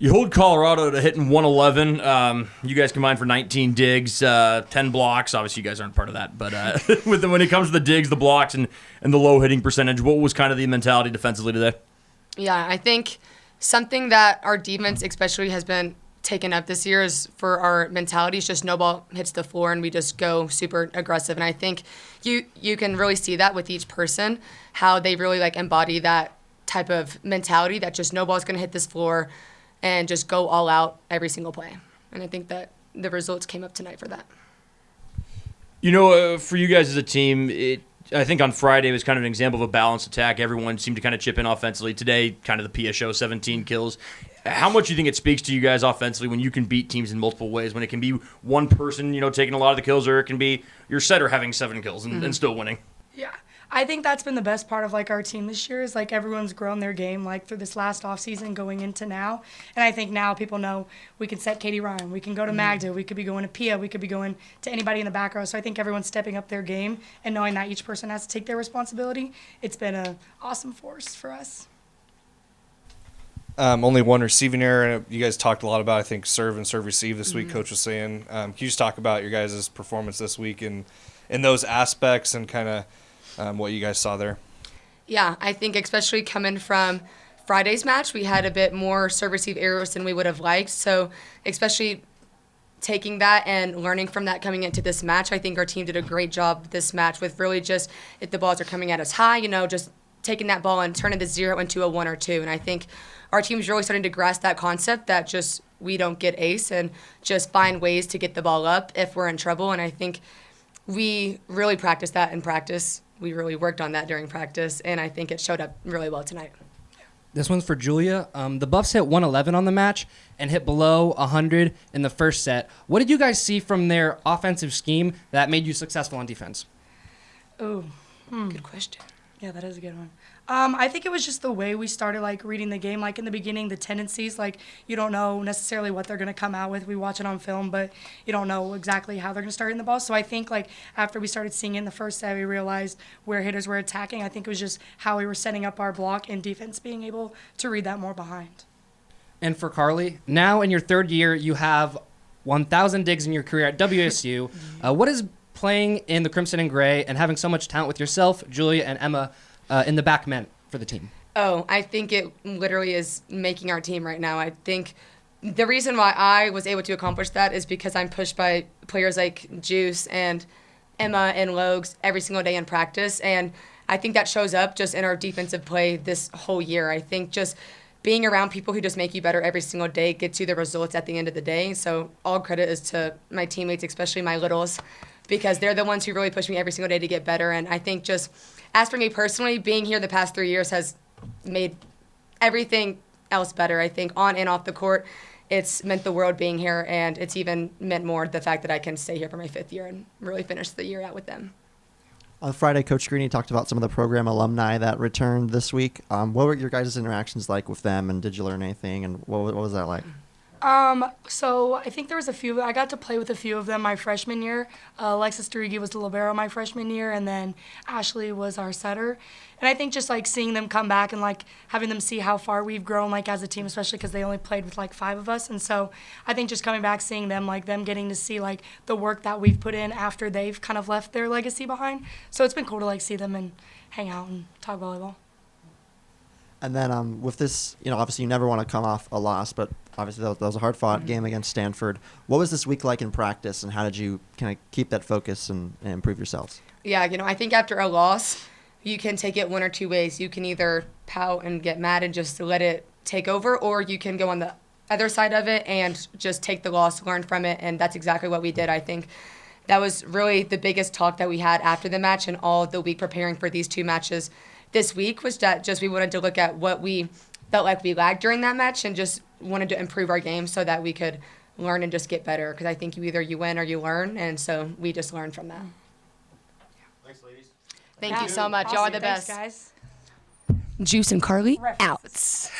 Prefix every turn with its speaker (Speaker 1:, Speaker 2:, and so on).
Speaker 1: You hold Colorado to hitting 111. You guys combined for 19 digs, 10 blocks. Obviously, you guys aren't part of that. But when it comes to the digs, the blocks, and the low hitting percentage, what was kind of the mentality defensively today?
Speaker 2: Yeah, I think something that our defense especially has been taken up this year is for our mentality is just no ball hits the floor and we just go super aggressive. And I think you can really see that with each person, how they really embody that type of mentality that just no ball's going to hit this floor and just go all out every single play. And I think that the results came up tonight for that.
Speaker 1: For you guys as a team, I think on Friday it was kind of an example of a balanced attack. Everyone seemed to kind of chip in offensively. Today, kind of the PSO, 17 kills. How much do you think it speaks to you guys offensively when you can beat teams in multiple ways, when it can be one person, taking a lot of the kills, or it can be your setter having 7 kills and still winning?
Speaker 3: Yeah. I think that's been the best part of our team this year is everyone's grown their game through this last offseason going into now. And I think now people know we can set Katie Ryan, we can go to Magda, we could be going to Pia, we could be going to anybody in the back row. So I think everyone's stepping up their game and knowing that each person has to take their responsibility. It's been an awesome force for us.
Speaker 4: Only one receiving error. You guys talked a lot about, I think, serve and serve receive this week, Coach was saying. Can you just talk about your guys' performance this week and in those aspects and kind of what you guys saw there?
Speaker 2: Yeah, I think especially coming from Friday's match, we had a bit more serve receive errors than we would have liked. So especially taking that and learning from that coming into this match, I think our team did a great job this match with really just, if the balls are coming at us high, just taking that ball and turning the 0 into a 1 or 2. And I think our team's really starting to grasp that concept that just we don't get ace and just find ways to get the ball up if we're in trouble. And I think we really practiced that in practice. We really worked on that during practice, and I think it showed up really well tonight.
Speaker 5: This one's for Julia. The Buffs hit 111 on the match and hit below 100 in the first set. What did you guys see from their offensive scheme that made you successful on defense?
Speaker 3: Oh,
Speaker 2: Good question.
Speaker 3: Yeah, that is a good one. I think it was just the way we started reading the game. In the beginning, the tendencies, you don't know necessarily what they're going to come out with. We watch it on film, but you don't know exactly how they're going to start in the ball. So I think after we started seeing it in the first set, we realized where hitters were attacking. I think it was just how we were setting up our block and defense being able to read that more behind.
Speaker 5: And for Carly, now in your third year, you have 1,000 digs in your career at WSU. What is playing in the Crimson and Gray and having so much talent with yourself, Julia, and Emma in the back meant for the team?
Speaker 2: Oh, I think it literally is making our team right now. I think the reason why I was able to accomplish that is because I'm pushed by players like Juice and Emma and Logs every single day in practice. And I think that shows up just in our defensive play this whole year. I think just being around people who just make you better every single day gets you the results at the end of the day. So all credit is to my teammates, especially my littles, because they're the ones who really push me every single day to get better. And I think just, as for me personally, being here the past 3 years has made everything else better. I think on and off the court, it's meant the world being here, and it's even meant more the fact that I can stay here for my 5th year and really finish the year out with them.
Speaker 6: On Friday, Coach Greeny talked about some of the program alumni that returned this week. What were your guys' interactions like with them, and did you learn anything, and what was that like?
Speaker 3: So I think there was a few. I got to play with a few of them my freshman year. Alexis Durigi was the libero my freshman year, and then Ashley was our setter. And I think just seeing them come back and having them see how far we've grown as a team, especially because they only played with 5 of us. And so I think just coming back, seeing them them getting to see the work that we've put in after they've kind of left their legacy behind. So it's been cool to see them and hang out and talk volleyball.
Speaker 6: And then with this, obviously you never want to come off a loss, but obviously that was a hard-fought game against Stanford. What was this week like in practice, and how did you kind of keep that focus and improve yourselves?
Speaker 2: Yeah, I think after a loss, you can take it one or two ways. You can either pout and get mad and just let it take over, or you can go on the other side of it and just take the loss, learn from it, and that's exactly what we did. I think that was really the biggest talk that we had after the match and all the week preparing for these 2 matches this week, was that just we wanted to look at what we felt like we lagged during that match and just wanted to improve our game so that we could learn and just get better, because I think either you win or you learn, and so we just learned from that.
Speaker 1: Thanks, ladies.
Speaker 2: Thank you so much. Y'all are the best.
Speaker 3: Thanks, guys.
Speaker 2: Juice and Carly, out.